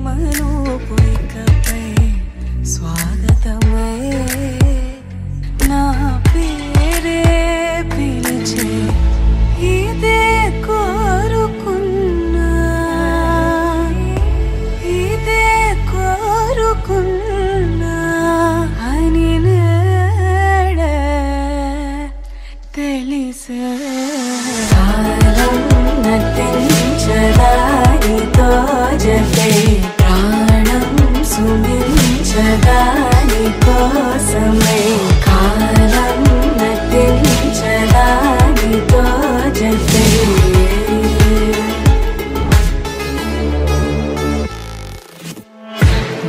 ప్రేమలోపైకపై స్వాగతమై నా పేరే పిలిచే ఇదే కోరుకున్నా ఇదే కోరుకున్నా అని నేడే తెలిసే నటించదానితో జతే ప్రాణం సుమించదాని కోసమై కాలం నటించదానితో జతే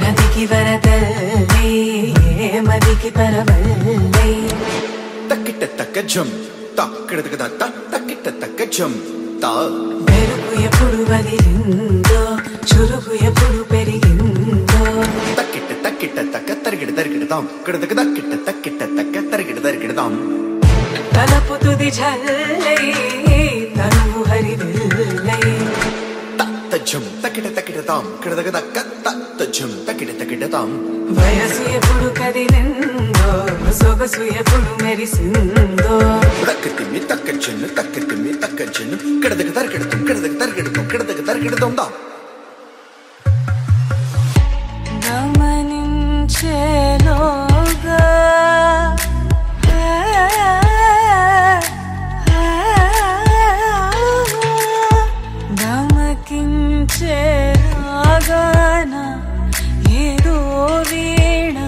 నదికి వరదల్లే మదికి పరవల్లే తక్కిట తక్క జం తక్కిడతక దత్త తక్కిట తక్క జం తా మెరుపు ఎప్పుడు వదిలిందో చురుకు ఎప్పుడు పెరిగిందో తక్కిట తక్కిట తక్క తరిగిడ తరిగిడతాం కిడతక తక్కిట తక్కిట తక్క తరిగిడ తరిగిడతాం తలపు తుది జల్లై తనువు హరివిల్లై తత్త జం తక్కిట తక్కిడతాం కిడతక తక్క తత్త జం తక్కిట తక్కిడతాం వయసు ఎప్పుడు కదిలిందో సొగసు ఎప్పుడు మెరిసిందో తక్కతిమ్మి తక్కచెన్ను తక్కతిమ్మి తక్కచెన్ను కిడతక తరిగిడతాం కిడతక తరిగిడతాం కిడతక తరిగిడతాం దా గమనించేలోగా గమకించేలాగాన ఏదో వీణ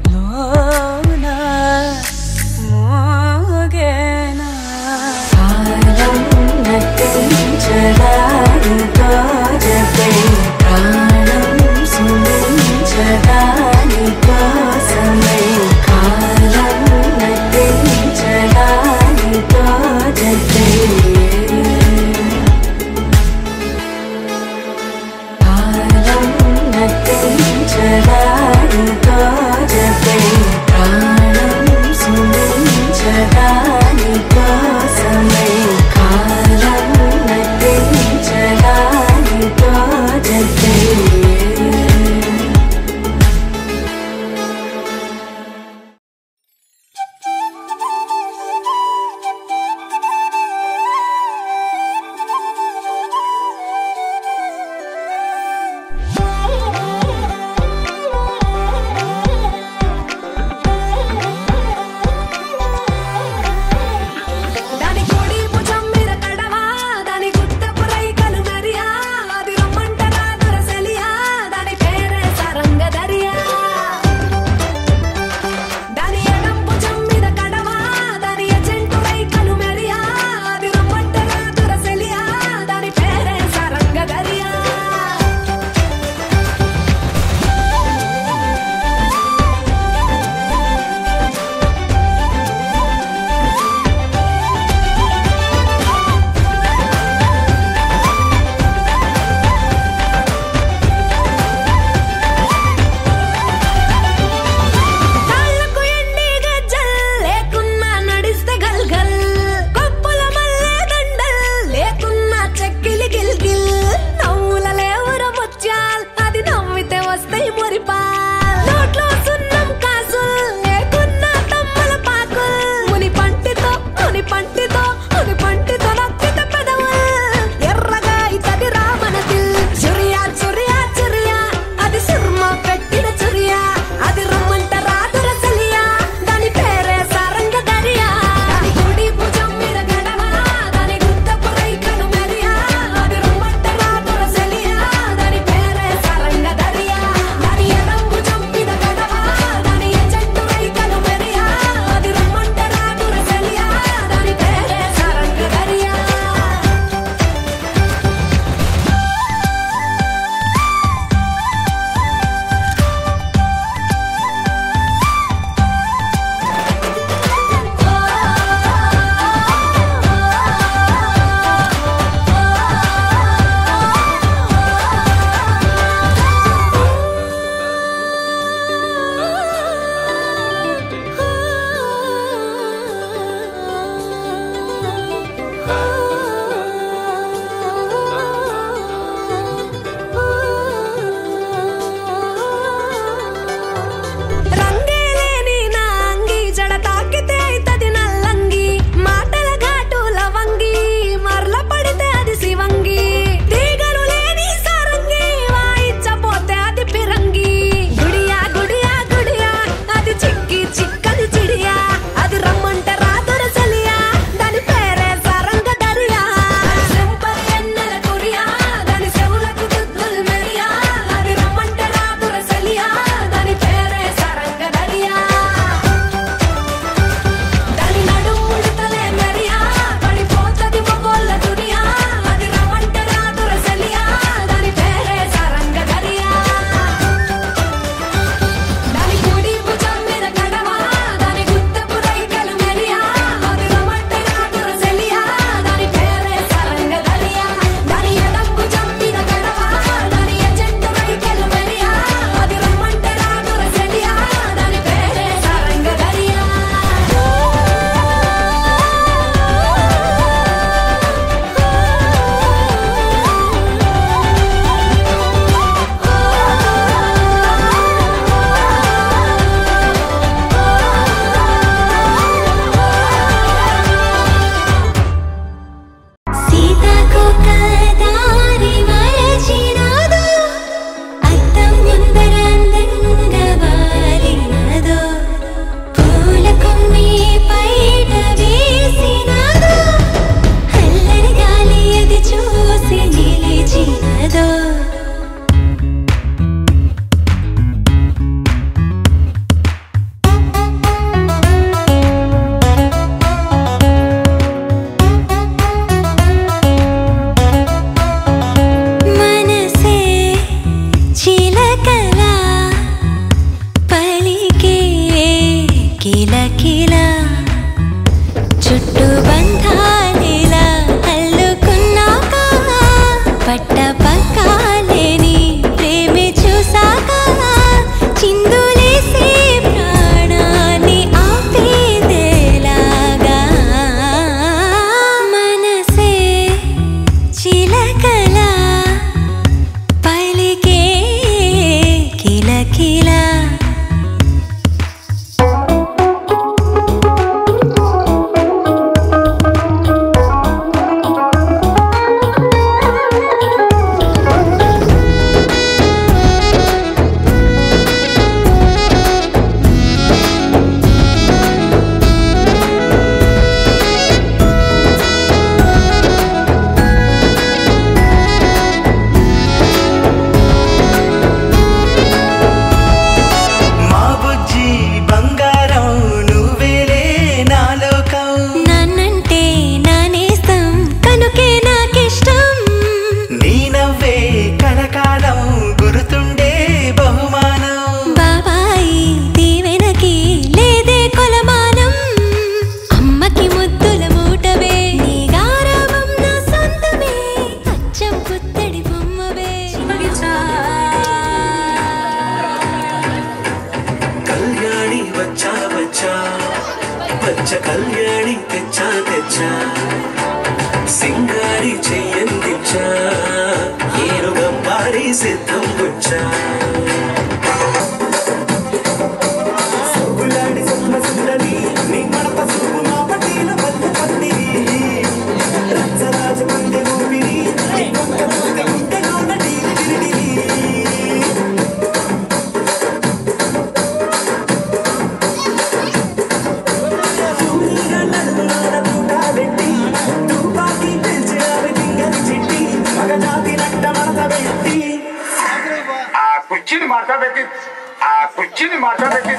లోన మోగేనా కాలం నటించడానితో పట్ట పక్కాలేని ప్రేమే చూసాక చిందులేసే ప్రాణాన్ని ఆపేదేలాగా మనసే చిలకలా పలికే కిలకిలా కళ్యాణి తెచ్చా తెచ్చా సింగారి చెయ్యందిచ్చా ఏనుగం పాడి సిద్ధం వచ్చా సుగులాడి సుమ్మ సుందరి నీ మడత సుగు మా పట్టిన పల్ల పట్టి రచ్చరాజు మంది ఊపిరి నీ కొంత ముందు ఉంటలోన డీరి కుర్చీని మాట్లాడబెట్టి కుర్చీని మాట్లాడబెట్టి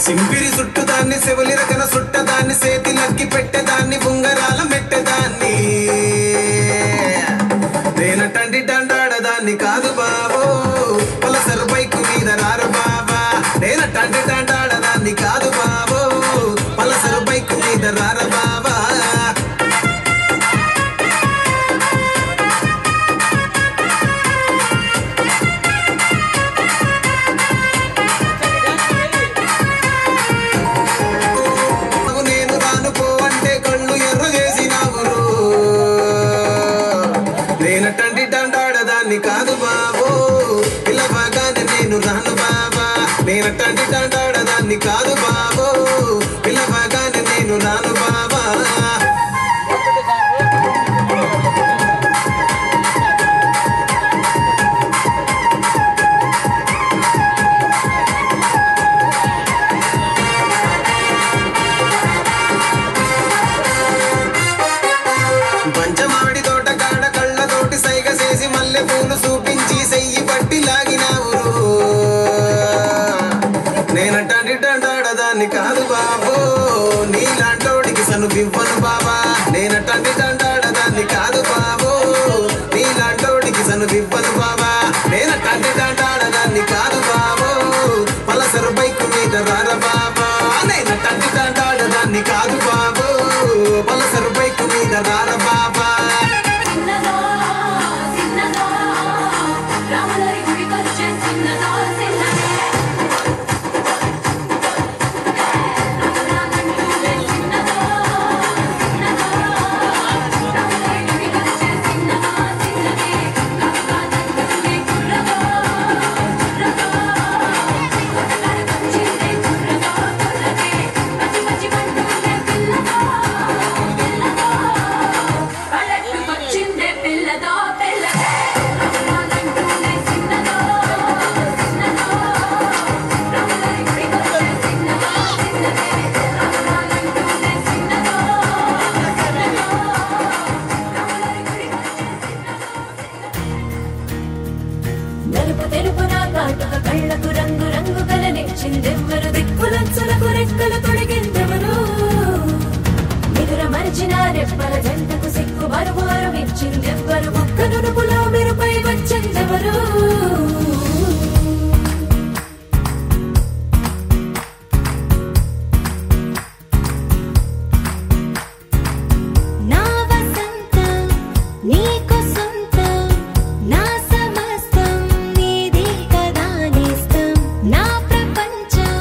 సింపిరి సుట్టుదాన్ని సెవలి రకన సుట్టదాన్ని చేతిలక్కి పెట్టేదాన్ని ఉంగరాల మెట్టేదాన్ని నేనటండి దండాడదాన్ని కాదు బాబో పలసరు బైకు మీద రారు బాబా నేనటండి దండాడదాన్ని కాదు బాబో పలసరు బైకు మీద రారు బాబా నేనటండి దండాడదాన్ని కాదు బాబో పిల్లబాగానే నేను రాను బాబా నేనటండి దండాడదాన్ని కాదు బాబో పిల్లబాగానే నేను రాను బాబా పంచమాడి తోట కాడ కళ్ళతోటి సైగ చేసి మల్లె పూలు చూపించి సెయ్యి పట్టి లాగినావు నేనటండి దండాడదాన్ని కాదు బాబో నీలాంటోడికి సనుపివ్వను బాబా నేనటండి దండాడదాన్ని కాదు బాబో నీలాంటోడికి సనుపివ్వను బాబా నేనటండి దండాడదాన్ని కాదు బాబో పలసరు బైకు మీద రార బాబా నేనటండి దండాడదాన్ని కాదు బాబో పలసరు బైకు మీద రార బాబా కళ్ళకు రంగు రంగు కలనిచ్చిందెవ్వరు దిక్కులచ్చులకు రెక్కలు తొడిగిందెవరు నిదుర మరిచిన రెప్పల జంటకు సిక్కు బరువారు ఇచ్చిందెవ్వరు ఒక్క నునుపులో మెరుపై వచ్చిందెవరు నా ప్రపంచం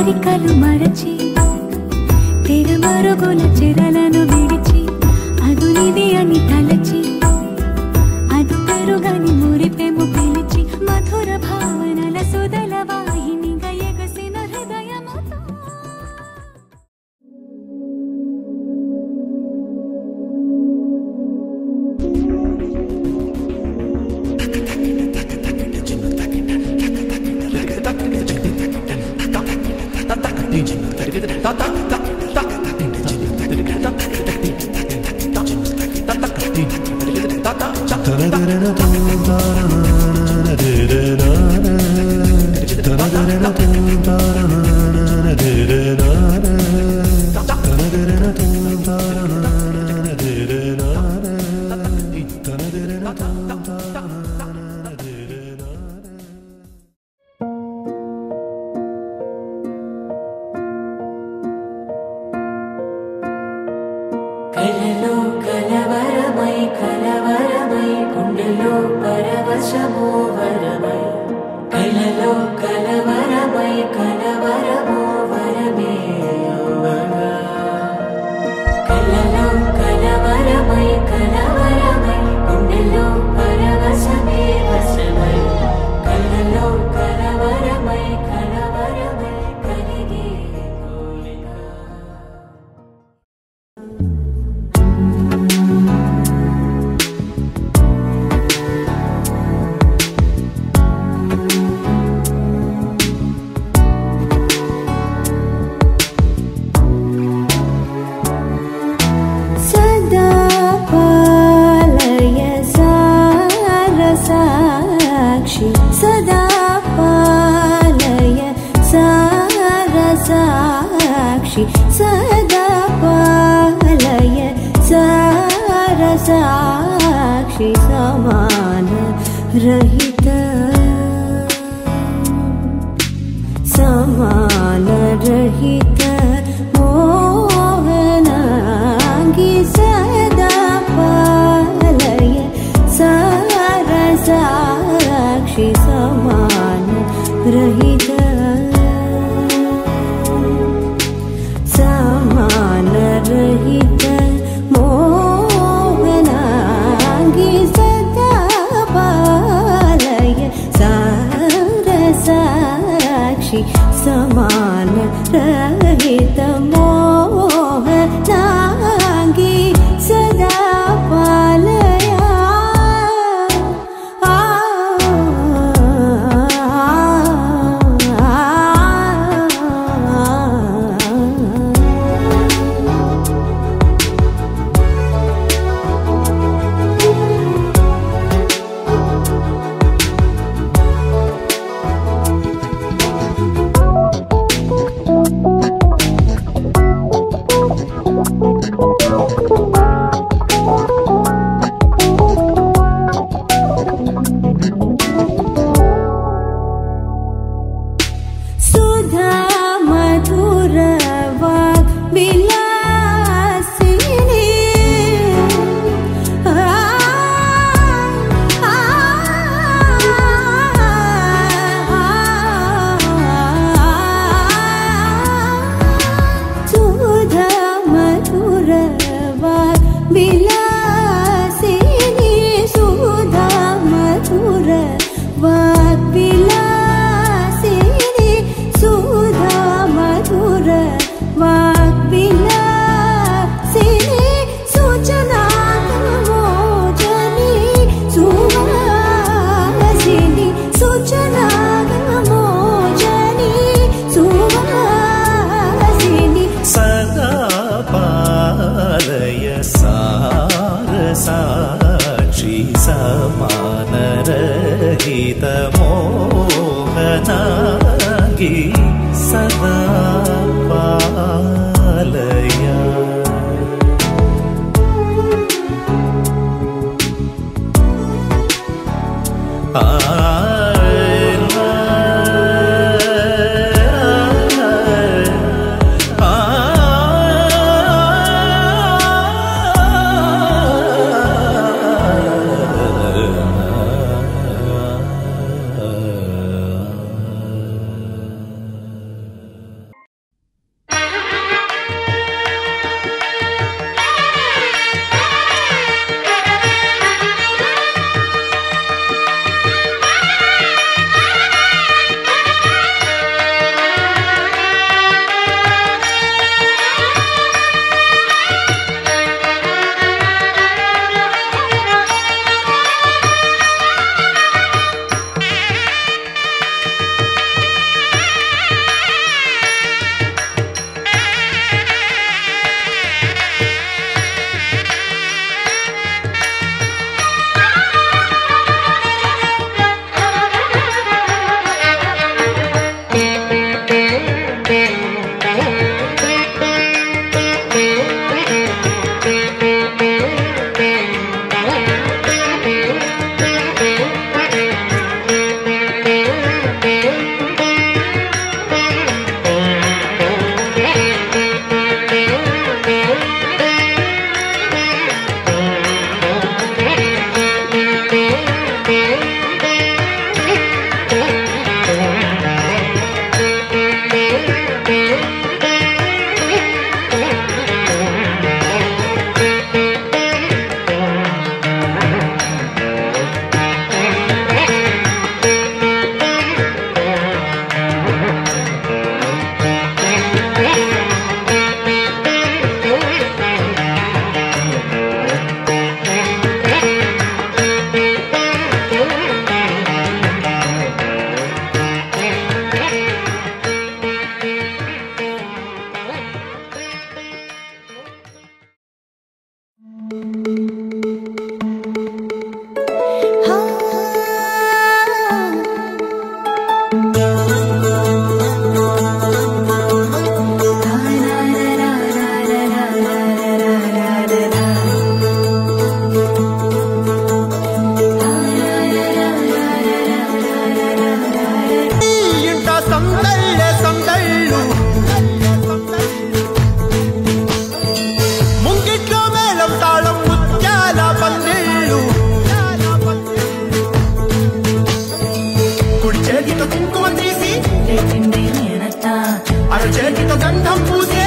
కోరికలు మరచి తెర మరుగుల చెరలను విడిచి అదునిది అని తలచి అదు పెరుగని మురిపెము పిలిచి మధుర భావనల సుదల వాహినిగా ఎగసిన హృదయముతో కలలో కలవరమై కలవరమై గుండెలో పరవశమో వరమై కలలో కలవరమై కలవరమో వరమే యువగా కలలో కలవరమై కలవరమై గుండెలో పరవశమే వశమై కలలో కలవరమై కలవరమై కలిగే కోరిక సదా పాలయ సారసాక్షి సదా పాలయ సారసాక్షి సదా పాలయ సారసాక్షి సమాన రహిత సమాన రహిత మోహనాంగి సదా పాలయ సారసాక్షి సమాన రహిత సమాన రహిత మోహనాంగి సదా పాలయ సారసాక్షి సమాన రహిత మోహనాంగి సదా పాలయ సుధా మధుర వాగ్ విలాసిని సుధా మధుర వాగ్ విలాసిని సుధా మధుర వాగ్ విలాసిని సుధా మధుర వాగ్ విలాసిని సూచనాగమోజని సువాసిని సూచనాగమోజని సువాసిని సదా పాలయ సారసాక్షి సమానరహిత మోహనాంగి సదా పాలయ చేతితో కుంకుమ తీసి నేనత్త అరచేతితో గంధం పూసే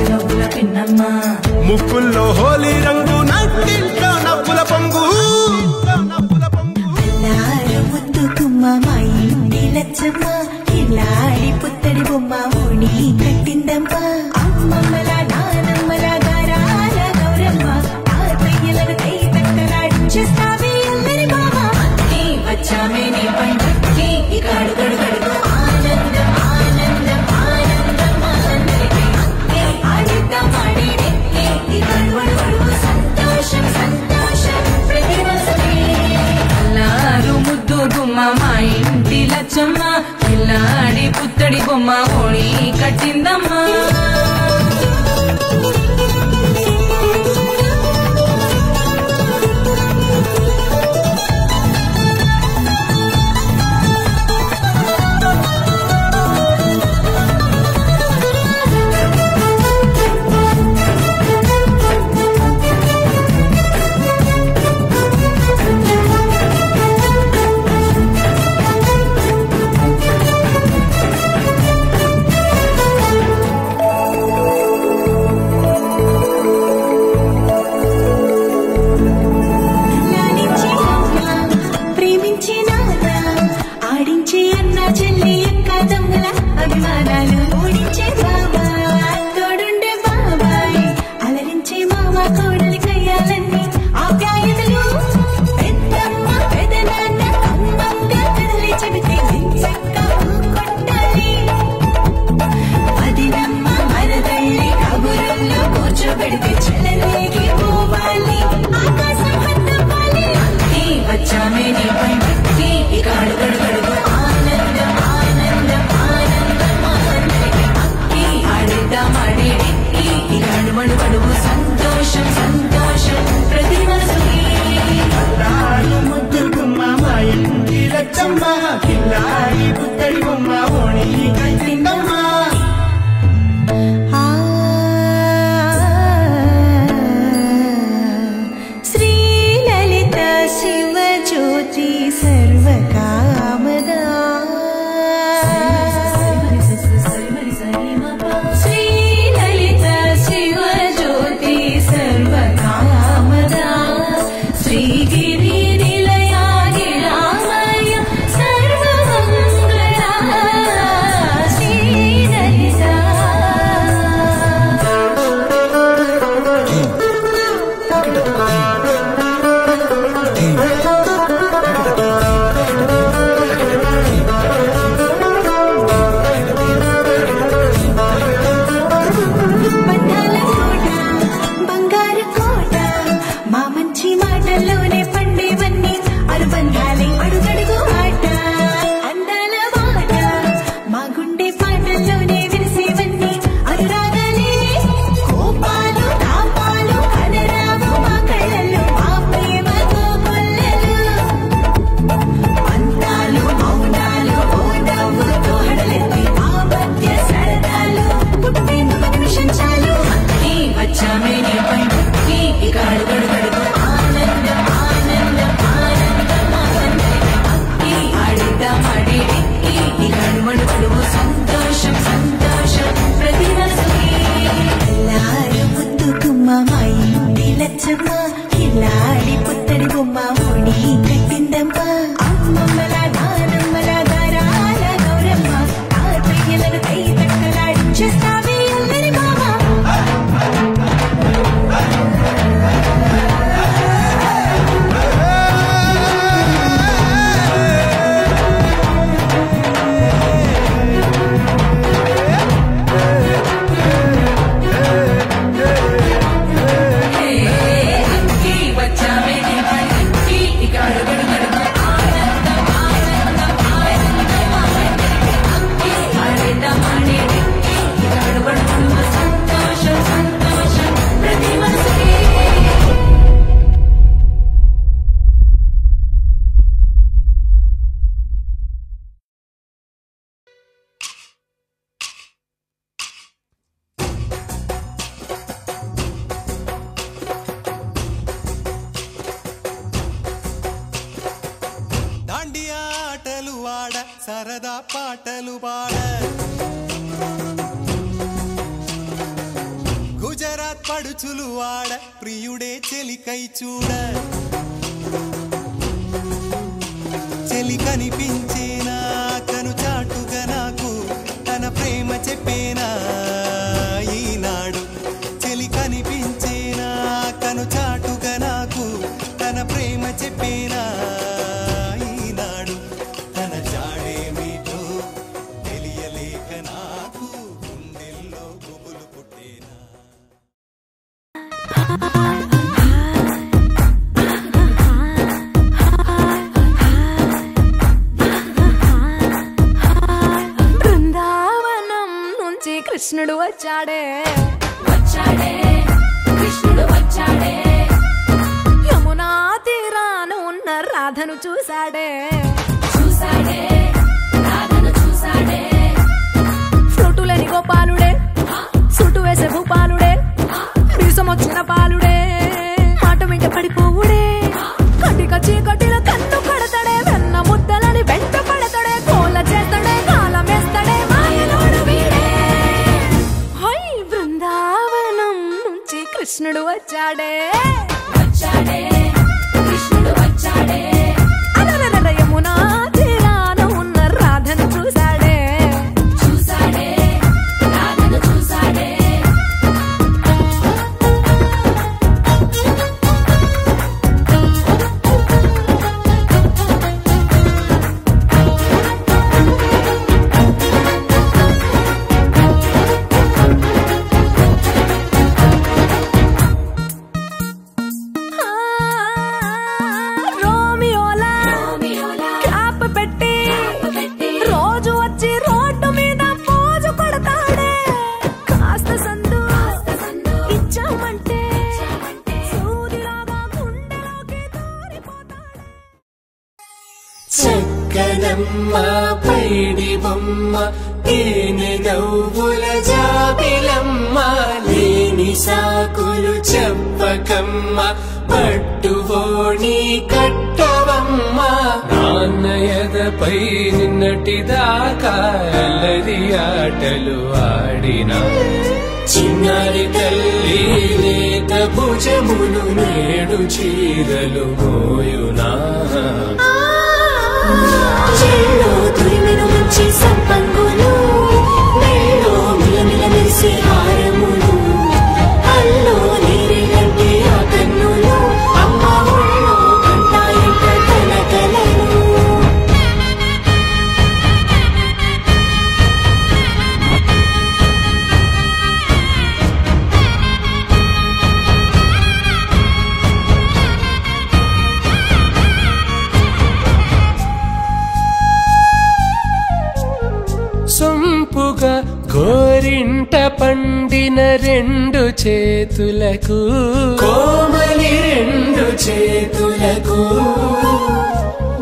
లోపల పిన్నమ్మ ముక్కుల్లో హోలీ రంగు నట్టింట్లో నవ్వుల పొంగు ముద్దు గుమ్మ మా ఇంటి లచ్చమ్మ ఇల్లాడి పుత్తడి బొమ్మ ఓణి కట్టిందమ్మ అమ్మమ్మల నానమ్మల గారాల గౌరమ్మ తాతయ్యలను కై తక్కలాడించేస్తావే అల్లరి బావ అన్నీ వచ్చామే నీ పండుగకి ఇక అడుగడు గడుగు ఆనందం ఆనందం ఆనందం అందరికీ అన్నీ ఆడిద్దాం ఆడేడెక్కి ఇక అడుగడు సంతోషం సంతోషం ప్రతివసమే అల్లారు ముద్దు గుమ్మ మా ఇంటి లచ్చమ్మ పిల్లాడి పుత్తడి బొమ్మ ఓడి కట్టిందమ్మా లాలించే అమ్మ ప్రేమించే నాన్న ఆడించే అన్న చెల్లి అక్క దొంగల అభిమానాలు ఓడించే బాబా తోడుండే బాబాయ్ అలరించే మామ కోడలి కయ్యాలన్నీ ఆప్యాయతలు పెద్దమ్మ పెదనాన్న అమ్మంగా కదలి చెబితే చక్క కొట్టాలి అదినమ్మ మరదళ్ళి కబురుల్లో కూర్చోబెడితే చెలరేగి పోవాలి ఆకాశం హద్దవాలి అన్నీ వచ్చామే నీ పండుగకి ఇక అడుగడు గడుగు ఆనందం ఆనందం ఆనందం అందరికీ అక్కి ఆడిద్దాం ఆడేడెక్కి ఇక అడుగడు గడుగు సంతోషం సంతోషం ప్రతి మనసుకి ముద్దు గుమ్మ మా ఇంటి లచ్చమ్మ కిల్లాడి పుత్తడి బొమ్మ ఓణి కట్టిందమ్మా శ్రీలలిత శివజ్యోతి సర్వకామదా శ్రీలలిత శివజ్యోతి సర్వకామదా శ్రీగిరి నిలయాగి రామయ్య సర్వమంగళ సరదా పాటలు పాడ గుజరాత్ పడుచులు వాడ ప్రియుడే చెలికై చూడ చెలి కనిపించేనా కను చాటుగా నాకు తన ప్రేమ చెప్పేనా ఈనాడు చెలి కనిపించేనా కను చాటుగా నాకు తన ప్రేమ చెప్పేనా ఈనాడు తన జాడేమిటో తెలియలేక నాకు గుండెల్లో గుబులు పుట్టేనా బృందావనం నుంచి కృష్ణుడు వచ్చాడే వచ్చాడే కృష్ణుడు వచ్చాడే యమునా తీరాన ఉన్న రాధను చూశాడే చూసాడే రాధను చూసాడే ఫ్లూటులని గోపాలుడే సుటు వేసే భూపాలుడే వీసమొచ్చిన పాలుడే మాట వెంట పడిపోవుడే కటిక చీకటిల కన్ను కడతాడే వెన్న ముద్దలని వెంట పడతాడే కోల చేస్తాడే కాలం వేస్తాడే మాయలోడు వీడే హై బృందావనం నుంచి కృష్ణుడు వచ్చాడే వచ్చాడే కృష్ణుడు వచ్చాడే అలరల యమునా తీరాన ఉన్న రాధను చూశాడే చూసాడే రాధను చూసాడే రోమియోలా రోమియోలా క్యాప్ పెట్టి పెట్టి రోజు వచ్చి రోడ్డు మీద పోజు కొడతాడే కాస్త సందు ఇచ్చామంటే సూదిలాగా గుండెలోకి దూరిపోతాడే చక్కనమ్మ పైడి బొమ్మ తేనె నవ్వుల జాబిలమ్మ లేని సాకులు చెప్పకమ్మ పట్టువోణి కట్టవమ్మ నాన్నయదపై నిన్నటిదాకా అల్లరి ఆటలు ఆడినా చిన్నారి తల్లి లేత భుజములు నేడు చీరలు మోయునా చెల్లో తురిమెను మంచి సంపంగులు మెల్లో మిలమిల మెరిసే హారములు అల్లో నీరేలంటే ఆ కన్నులు అమ్మ ఒళ్ళో కంటాయంట కలకలను సొంపుగా గోరింట పండిన రెండు చేతులకు కోమలి రెండు చేతులకు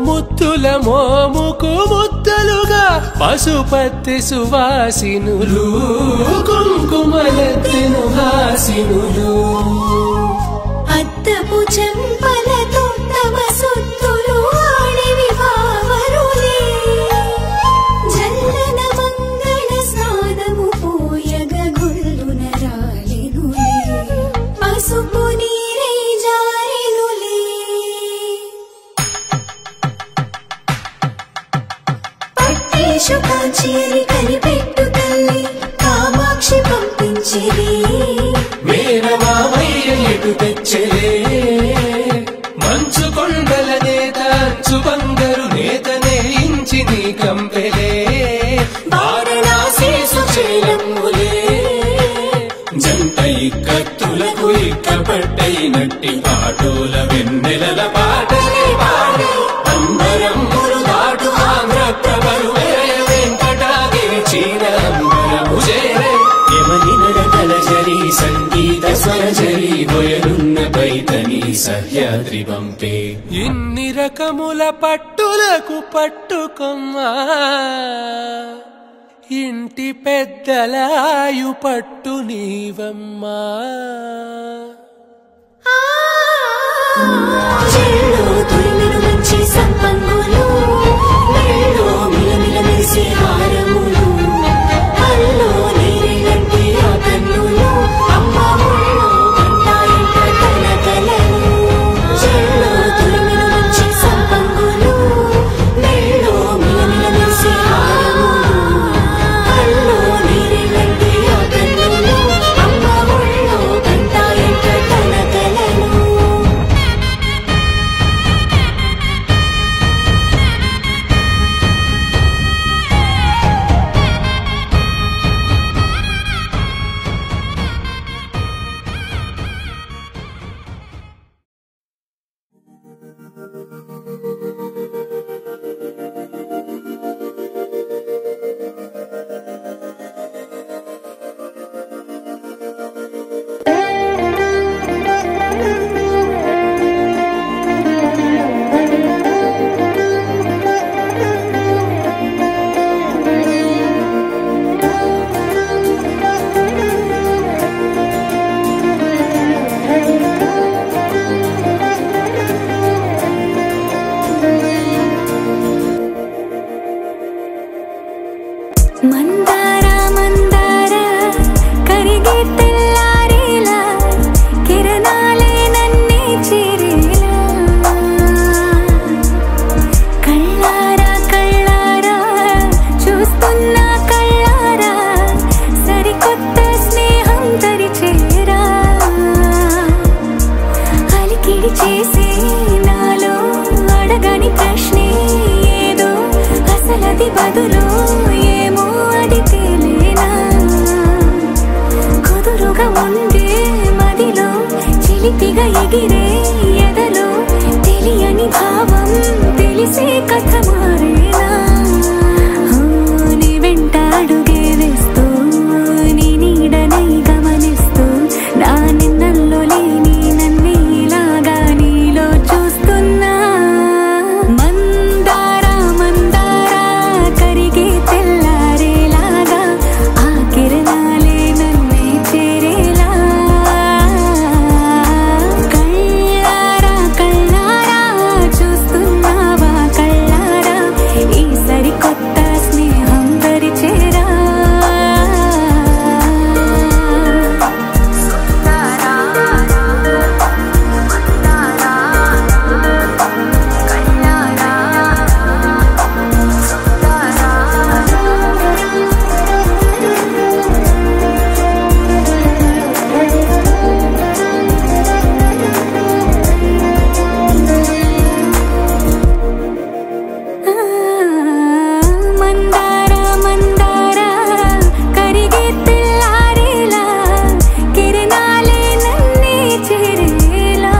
ముత్తుల మోముకు ముద్దలుగా పశుపత్తి సువాసినులు కుంకుమలెత్తెను హాసినులు అద్దపు చెంపలతో తమ సొత్తులు ఆడివి బావరులే జల్లన మంగళ స్నానము పోయగ గుళ్ళున రాలెనులే పసుపు నీరై జారెనులే పట్టేషు కాంచేరి కనిపెట్టు తల్లి కామాక్షి పంపించిరి మేనమామయ్య ఎటు తెచ్చలే మంచు కొండల నేత అంచు బంగారు నేత నేయించి నీ కంపెలే వారణాసి సుచేలమ్ములే జంట ఇక్కత్తులకు ఇక్కపట్టైనట్టి పాటోల వెన్నెలల పాటలే పాడే అంబరమ్ములు దాటు ఆంధ్ర ప్రభలు వెంకటాగిరి చీర అంబరము చేరే యమని నడకల జరి సంగీత స్వరజరి బొయలున్న పైతని సహ్యాద్రి పంపే ఇన్ని రకముల పట్టులకు పట్టుకొమ్మా ఇంటి పెద్దలాయు పట్టు నీవమ్మా చెల్లో తురిమెను మంచి సంపంగులు మెల్లో మిలమిల మందార మందార కరిగే తెల్లారేలా కిరణాలే నన్నే చేరేలా కళ్ళారా కళ్ళారా చూస్తున్నా కళ్ళారా సరికొత్త స్నేహం తరిచేరా అలికిడి చేసే నాలో అడగని ప్రశ్నే ఏదో అసలది బదులు ఏమో అది తేలేనా కుదురుగా ఉండే మదిలో చిలిపిగా ఎగిరే ఎదలో తెలియని భావం తెలిసే కథ మారేనా నీ వెంట అడుగే వేస్తూ నీ నీడనై గమనిస్తూ నా నిన్నల్లో లేని నన్నే ఇలాగా నీలో చూస్తున్నా మందార మందార కరిగే తెల్లారేలాగా ఆ కిరణాలే నన్నే చేరేలా కళ్ళారా కళ్ళారా చూస్తున్నావా కళ్ళారా ఈ సరికొత్త స్నేహం పరిచేరా మందార మందార కరిగే తెల్లారేలా కిరణాలే నన్నే చేరేలా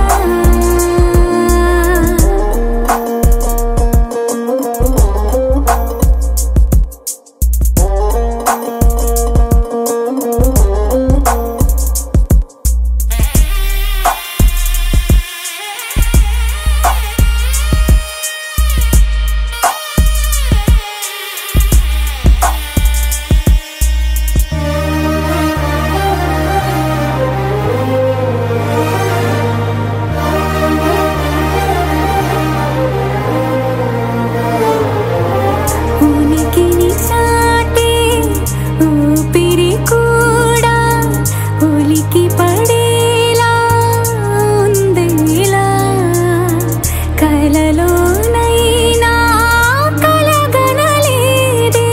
ఉనికిని చాటే ఊపిరి కూడా ఉలికి పడేలా ఉందేలా కలలోనైనా కలగనలేదే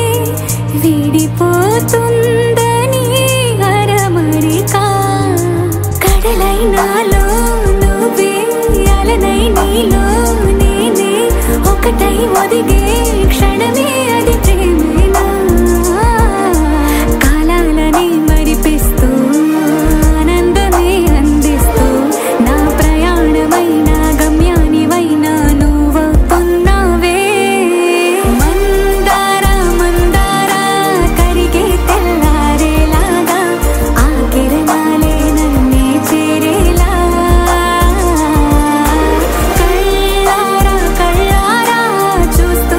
విడిపోతుందని అరమరికా కడలైనాలో నువ్వే అలనై నీలో నేనే ఒకటై ఒదిగే క్షణమే అది ప్రేమేనా కాలాలని మరిపిస్తూ ఆనందమే అందిస్తూ నా ప్రయాణమైన గమ్యానివైనా నువ్వవుతున్నావే మందార మందార కరిగే తెల్లారేలాగా ఆ కిరణాలే నన్నే చేరేలా కళ్ళారా కళ్ళారా చూస్తూ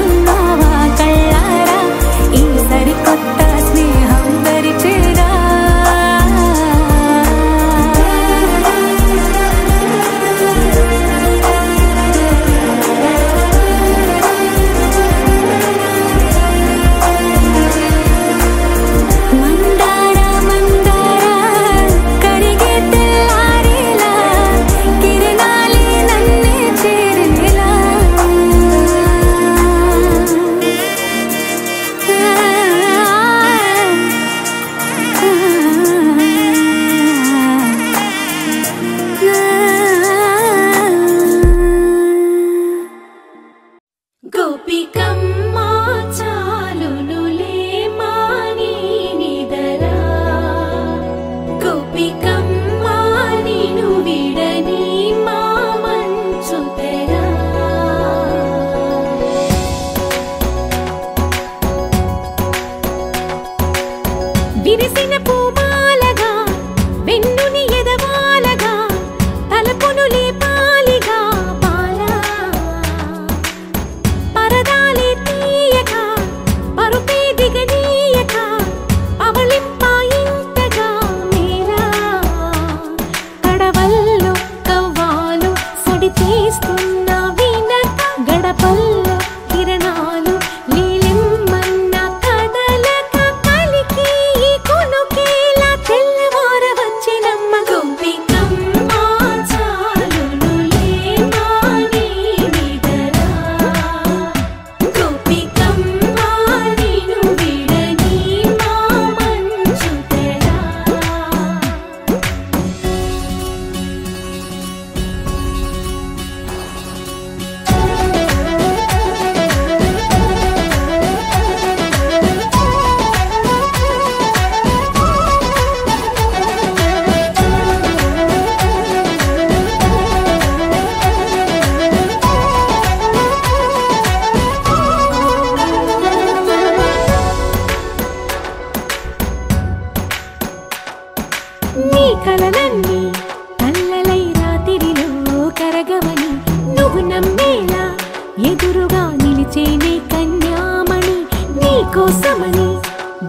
రమణి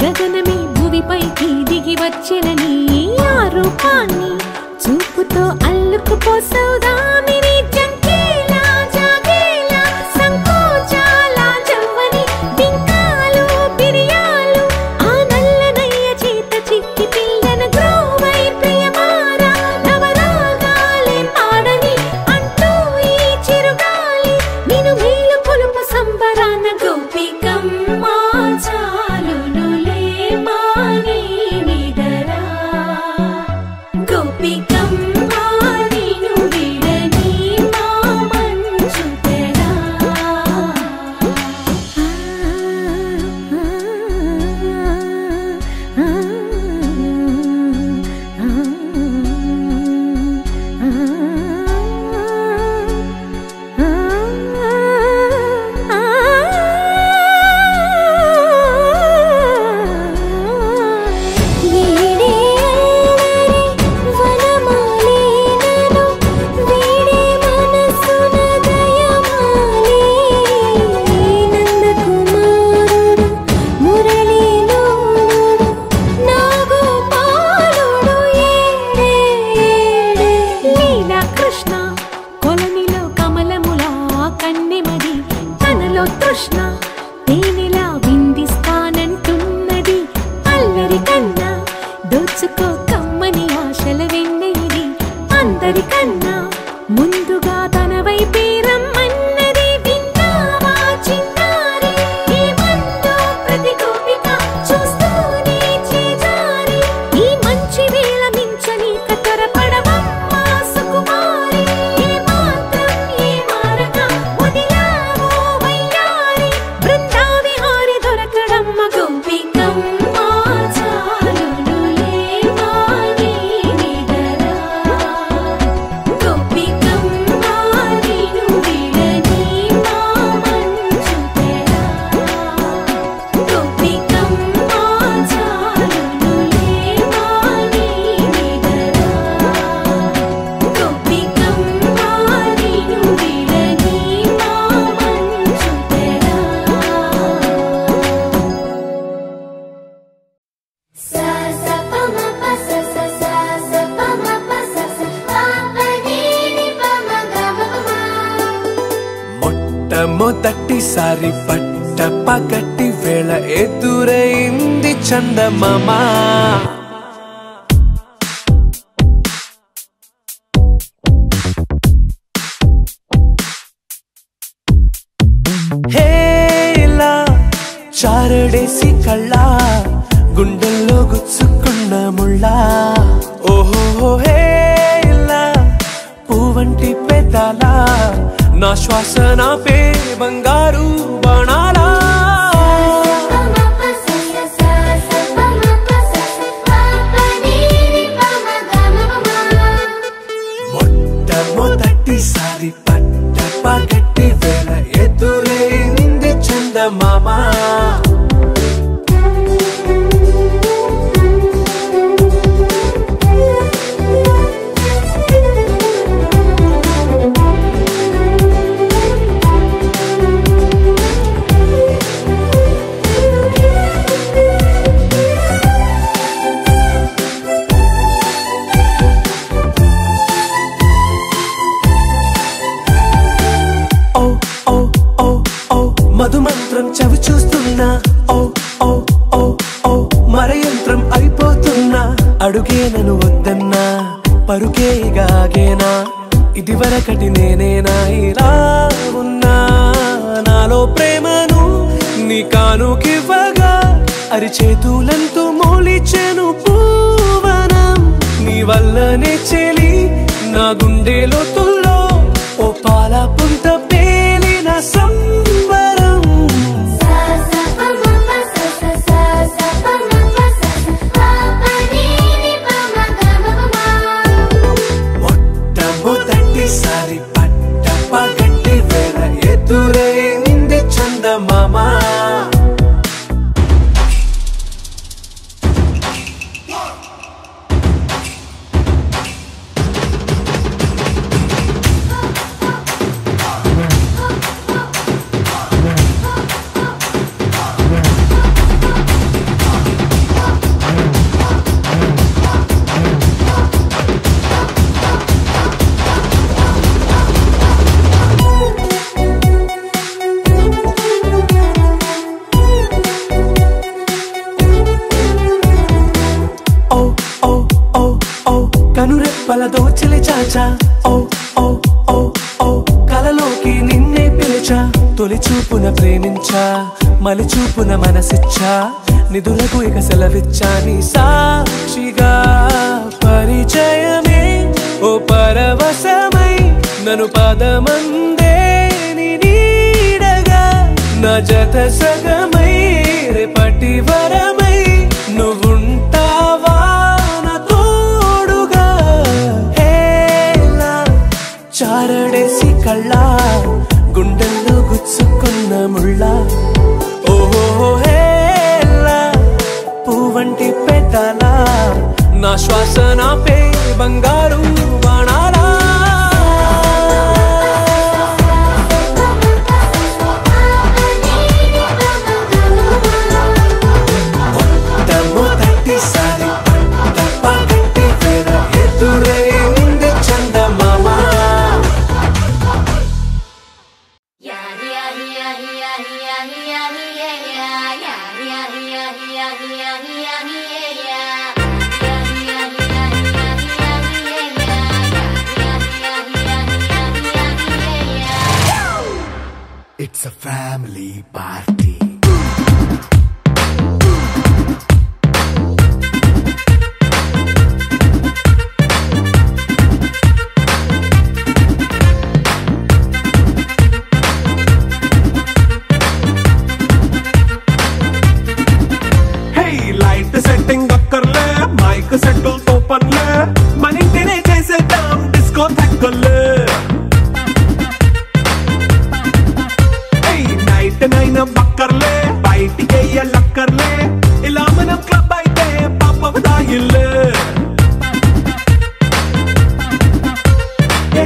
గగనమే భువిపైకి దిగి వచ్చెనని ఆ రూపాన్ని చూపుతో అల్లుకుపోసౌదామిని జంకేలా జాగేలా సంకోచాల జవ్వని బింకాలు బిరియాలు ఆ నల్లనయ్య చేత చిక్కి పిల్లన గ్రోవై ప్రియమారా నవరాగాలే పాడని అంటూ ఈ చిరుగాలి నిన్ను మేలు కొలుపు సంబరాన గోపికమ్మ చాలునులే మాని నిదరా గోపికమ్మ నిన్ను విడని మా మంచు తెరా అందరికన్నా ముందుగా తన వైపే రమ్మన్నది విన్నావా చిన్నారి ఈ మందు ప్రతి గోపిక చూస్తూనే చేజారి ఈ మంచి వేళ మించని కతరపడవమ్మ సుకుమారి ఏ మాత్రం ఏ మారక వదిలావో వయ్యారి బృందావిహారి దొరకడమ్మ గోపికమ్మ చాలునులే మాని నిదరా గోపికమ్మ నిన్ను విడని మా మంచు తెరా గోపికమ్మ చాలునులే మాని నిదరా గోపికమ్మ నిన్ను విడని మా మంచు తెరా సా సా ప మ ప స స సా సా ప మ ప స స ప ప ని ని ప మ గ మ ప మ మొట్టమొదటిసారి పట్ట పగటి వేళ ఎదురైంది చందమామ హేలా చారడేసి కళ్ళ గుండెల్లో గుచ్చుకున్న ముళ్ళ ఓహో హేలా పువ్వంటి పెదాల నా శ్వాస నా పే బంగారు బాణాలా ప మ ప స స సా సా ప మ ప స స ప ప ని ని ప మ గ మ ప మ మొట్టమొదటిసారి పట్ట పగటి వేళ ఎదురైంది చందమామ ఓ ఓ ఓ ఓ మధుమంత్రం చవి చూస్తున్నా ఓ ఓ ఓ ఓ మరయంత్రం అయిపోతున్నా అడుగే నన్ను వద్దన్నా పరుకేగాగేనా ఇదివరకటి నేనేనా ఇలా ఉన్నా నాలో ప్రేమను నీ కానుకివ్వగా అరిచేతులంతో మోలిచెను పూవనం నీ వల్లనే చెలి నా గుండెలో తుల్లో ఓ పాల పుంత పేలిన సంబరం సా సా ప మ ప స స సా సా ప మ ప స స ప ప ని ని ప మ గ మ ప మ మొట్టమొదటిసారి పట్ట పగటి వేళ ఎదురైంది చందమామ పలదోచలి చాచా ఓ ఓ ఓ ఓ కలలోకి నిన్నే పిలిచా తొలి చూపున ప్రేమించా మలి చూపున మనసిచ్చా నిధులకు ఇక సెలవిచ్చా నీ సాక్షిగా పరిచయమే ఓ పరవశమై నన్ను పదమందే నీడగా నా జత సగమై రేపటి వరమై నువ్వుంటావా నా తోడుగా హేలా చారడేసి కళ్ళ గుండెల్లో గుచ్చుకున్న ముళ్ళ ఓహో హేలా పువ్వంటి పెదల నా శ్వాస నాపే బంగారు బాణాలా It's a family party. Hey, light setting akkarle, mic settle topanle, manintine chesedam disco thakkale. నైనా బక్కర్లే బయటికి లక్కర్లే ఇలా మనం క్లబ్ అయితే పాప దాయిల్లే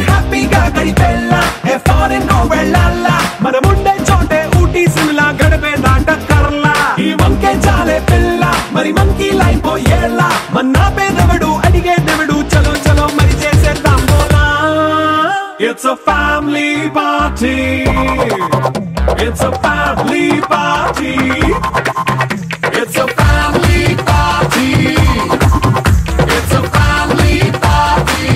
హ్యాపీగా గడిపెళ్ళా ఏ ఫారెన్ కో వెళ్ళాలా మనముండే చోటే ఊటీ సిమ్లా గడిపే దాటక్కర్లా ఈ వంకే చాలే పిల్ల మరి మంకీ లైఫ్ ఏళ్ళ మన్నా పేదవడు అడిగే దేవుడు చలో చలో మరి చేసేద్దాం బోలా it's a family party. It's a family party. It's a family party. It's a family party.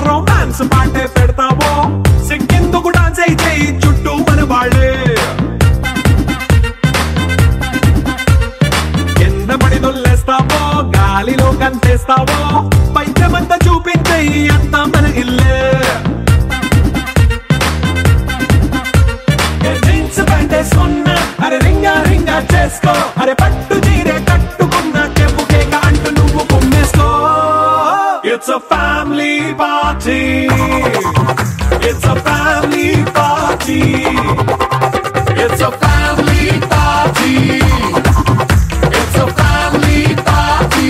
Romance పాటే పెడతావో సిక్కిందుకు డాన్స్ అయితే చుట్టూ మన వాళ్ళే కింద పడి దొల్లేస్తావో గాలిలో కంటేస్తావో పైద్యమంతా చూపించే అంతా మన ఇల్లే జీన్స్ ప్యాంటేసుకున్నా అరే రింగా రింగా చేసుకో అరే పట్టు చీరే కట్టుకున్న చెప్పుకే అంటూ నువ్వు కుమ్మేసుకో. It's a family party. It's a family party. It's a family party. It's a family party.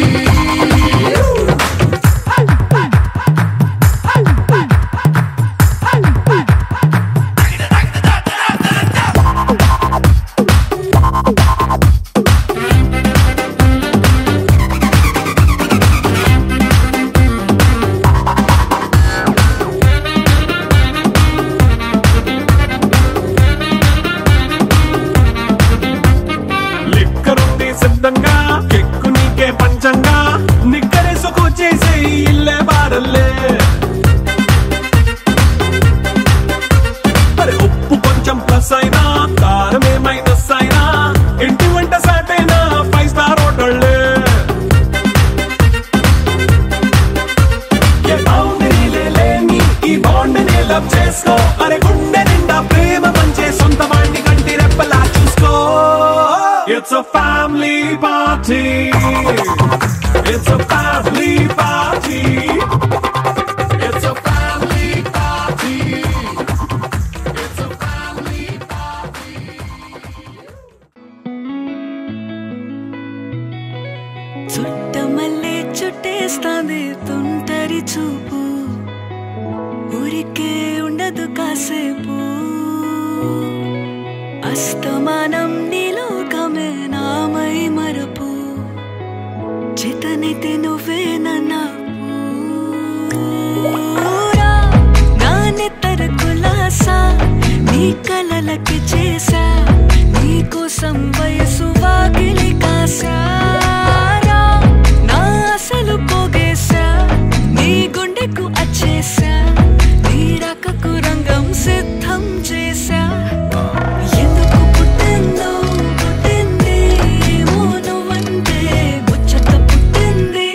పంచంగా నిక్కరేసుకు చేసే ఇల్లే బారల్లే మరి ఉప్పు కొంచెం ప్లస్ అయినా కారమే మైనస్ అయినా ఇంటి వంట సాటైనా 5 స్టార్ హోటళ్ళే ఈ బాండ్ ని లవ్ చేసుకో అరే గుండె నిండా ప్రేమ పంచే సొంత వాణ్ణి కంటి రెప్పలా చూసుకో. It's a family party. It's a family party. It's a family party. It's a family party. Chuttamalle చుట్టేస్తాంది తుంటరి చూపు ఊరికే ఉండదు కాసేపు అస్తమానం నీలోకమే నామై మరపు చేతనైతే నువ్వే నన్నా నా నెత్తర కులాసా నీ కలలకి చేసా నీ కోసం వయసు వాకిలి కాసా నా అసలు పోగేసా నీ గుండెకు అచ్చేసా నీ రకకు రంగం సిద్ధం చేసా ఎందుకు పుట్టిందో పుట్టింది ఏమో నువ్వంటే ముచ్చట పుట్టింది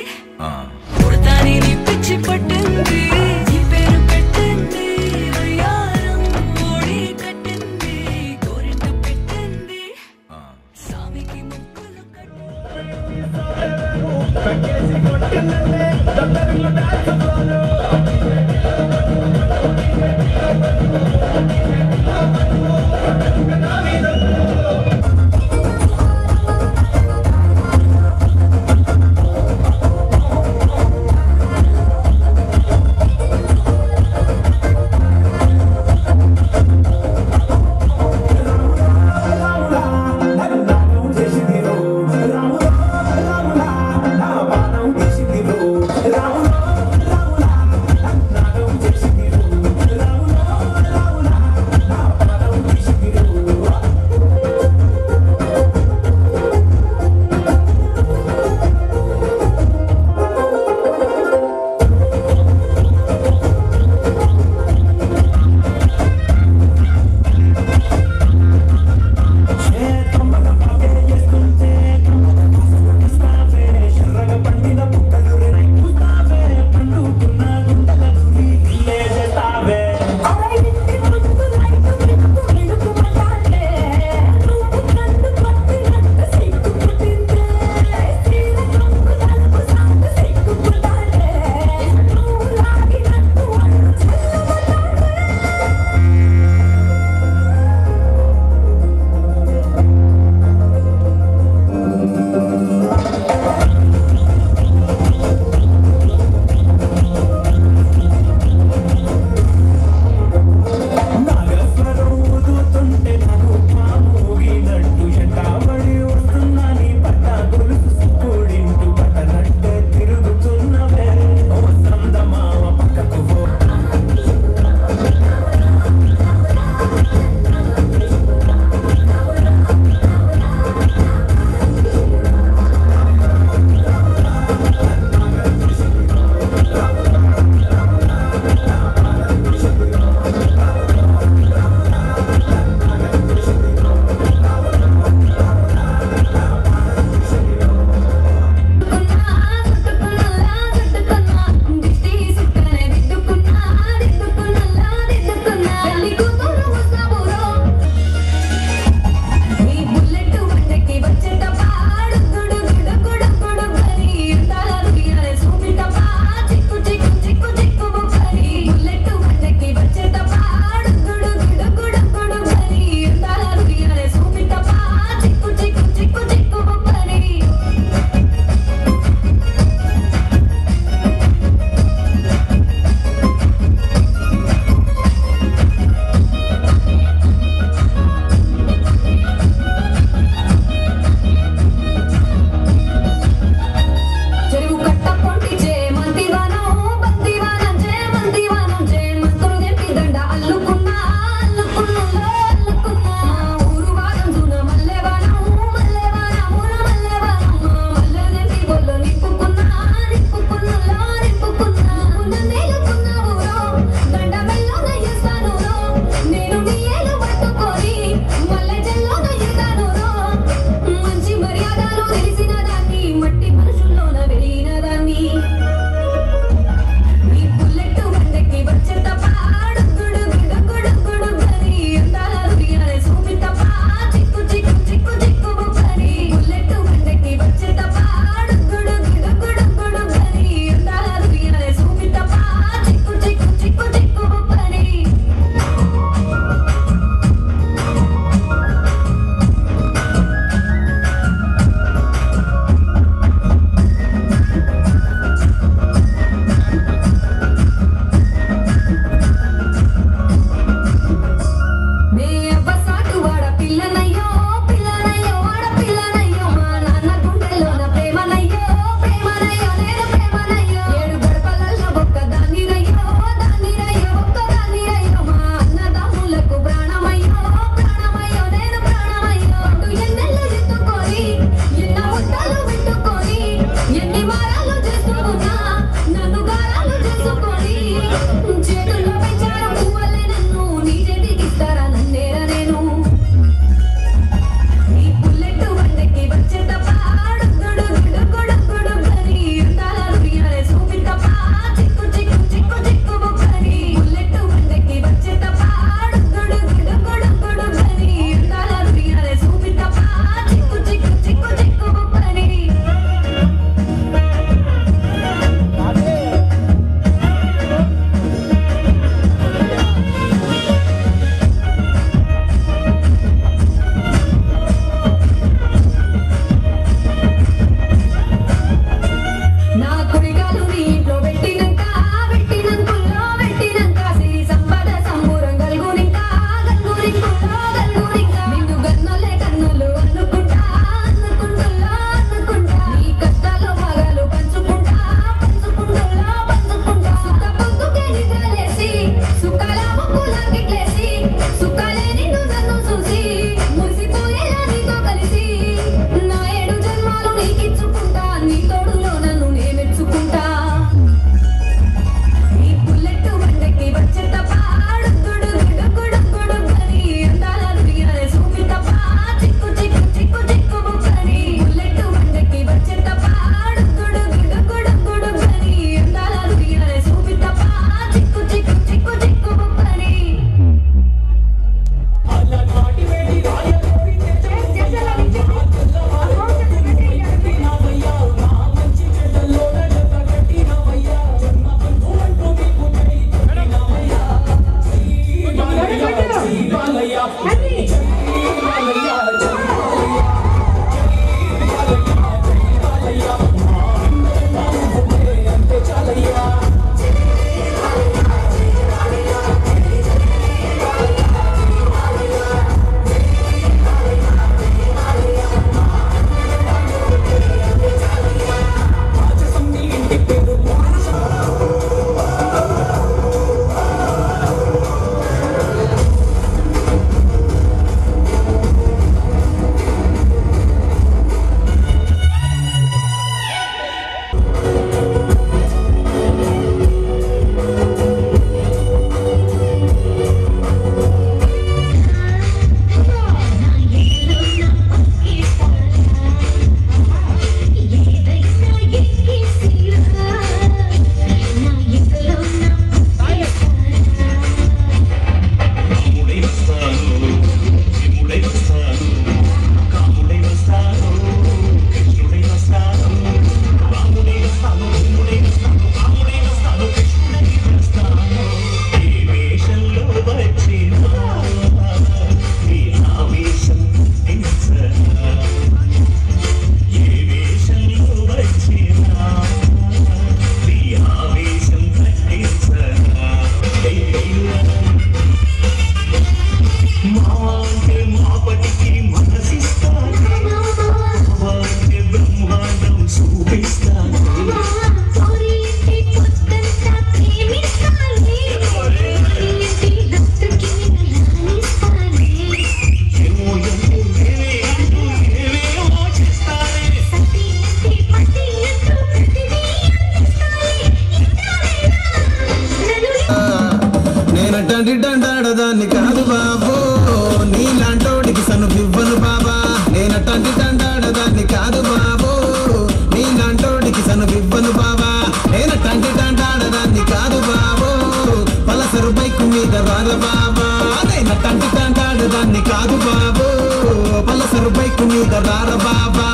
మీద రార బాబా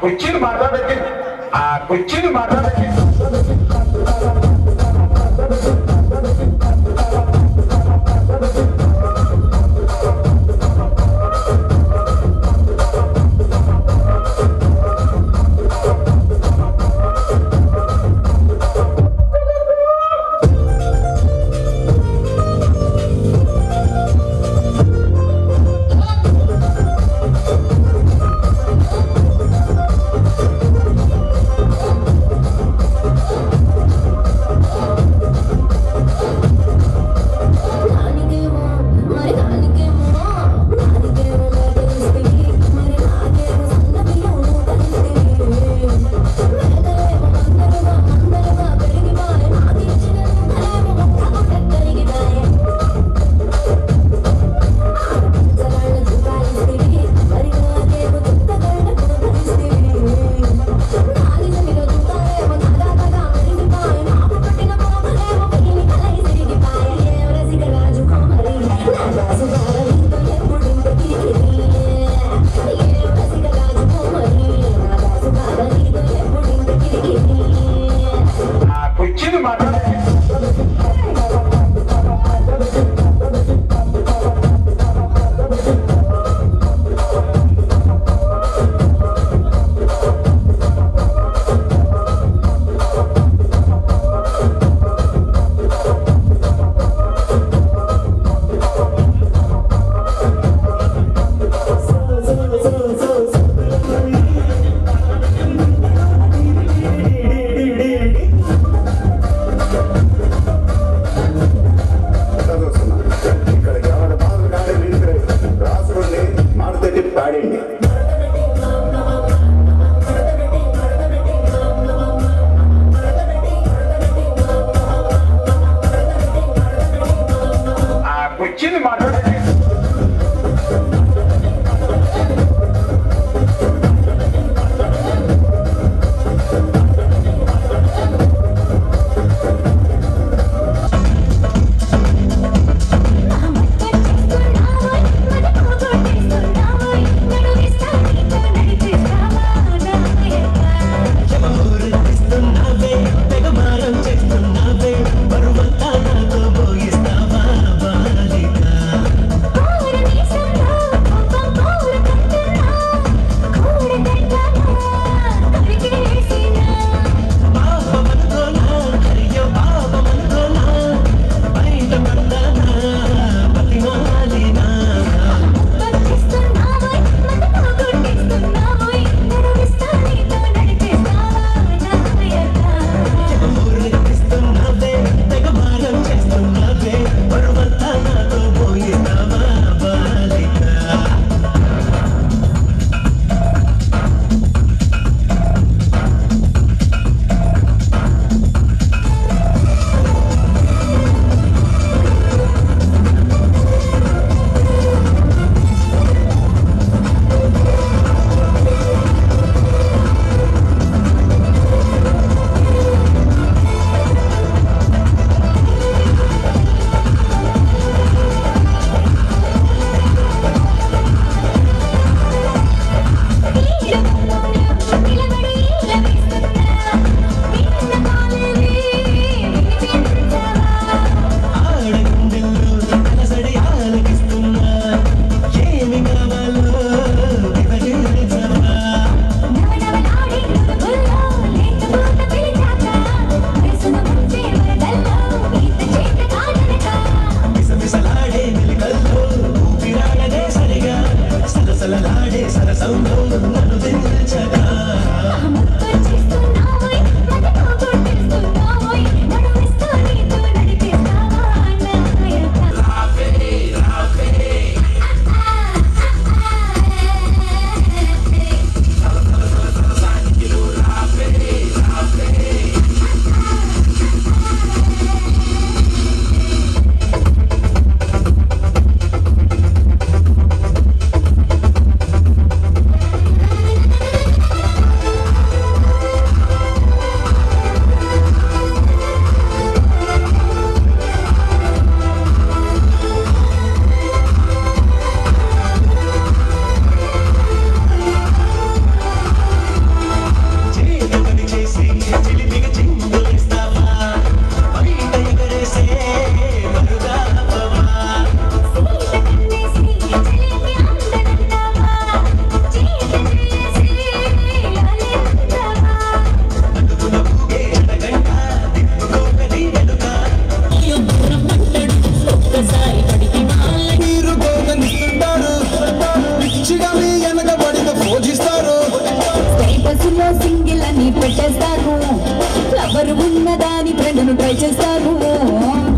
కుర్చీని మాట్లాడబెట్టి కుర్చీని మాట్లాడబెట్టి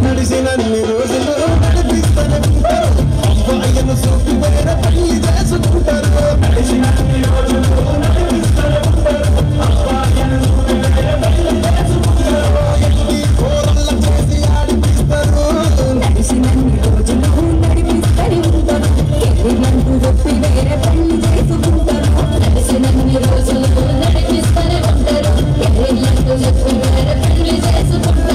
నడిచినన్ని రోజులు నడిపిస్తూనే ఉంటారు అబ్బాయిను సోకి వేర పెళ్లి చేసుకుంటారు నడిచినన్ని రోజులు నడిపిస్తూనే ఉంటారు అబ్బాయిను సోకి వేర పెళ్లి చేసుకుంటారు ఎన్ని కోరల్ల చేసి ఆడిపిస్తారు నడిచినన్ని రోజులు నడిపిస్తూనే ఉంటారు ఎదిగంటూ చెప్పి వేరే పెళ్లి చేసుకుంటారు నడిచినన్ని రోజులు నడిపిస్తూనే ఉంటారు ఎదిగంటూ చెప్పి వేరే పెళ్లి చేసుకుంటారు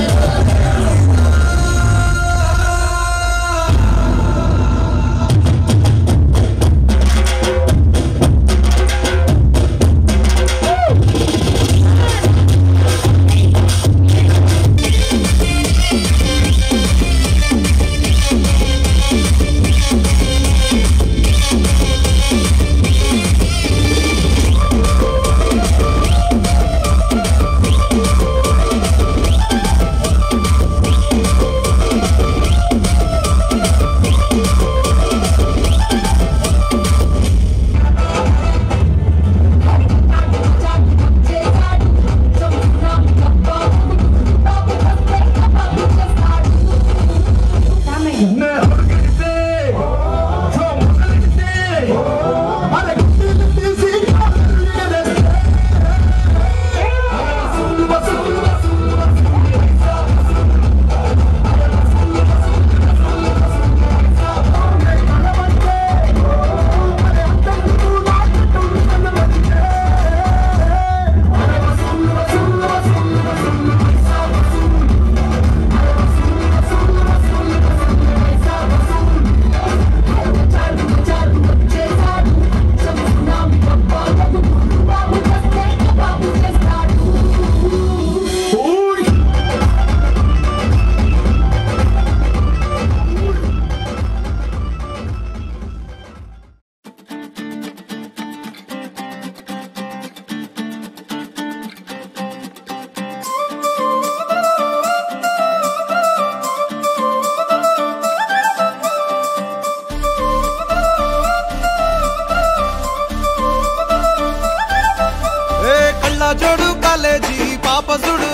జోడు కాలేజీ పాపసుడు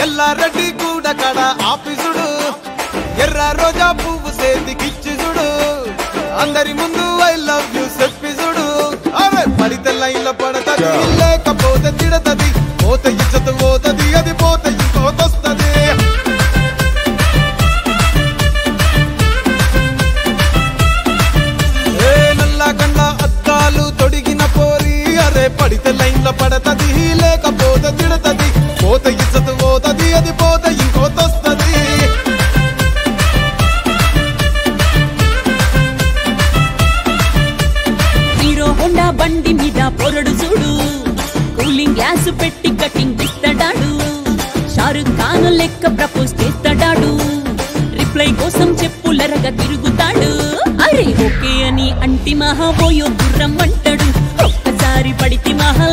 ఎల్లారెడ్డి కూడా కడ ఆఫీసుడు ఎర్ర రోజా పువ్వు సేతికిచ్చిసుడు అందరి ముందు ఐ లవ్ యూ చెప్పిసుడు అరే పడితే లైన్ల పడతది లేకపోతే తిడతది పోతే ఇచ్చత పోతది అది పోతే ఇంకోతొస్తది నల్ల కన్న అద్దాలు తొడిగిన పోరి అరే పడితే లైన్ల పడతది లేకపోతే తిడతది పోతే ఇచ్చత పోతది అది పోతే ఇంకోతొస్తది హీరో హోండా బండి మీద పొరడు చూడు కూలింగ్ గ్లాస్ పెట్టి కటింగ్ ఇస్తాడాడు షారుఖ్ ఖాన్ లెక్క ప్రపోజ్ చేస్తాడాడు రిప్లై కోసం చెప్పులరగా తిరుగుతాడు అరే ఓకే అని అంటి మహా పోయో గుర్రం అంటాడు ఒక్కసారి పడితే మహా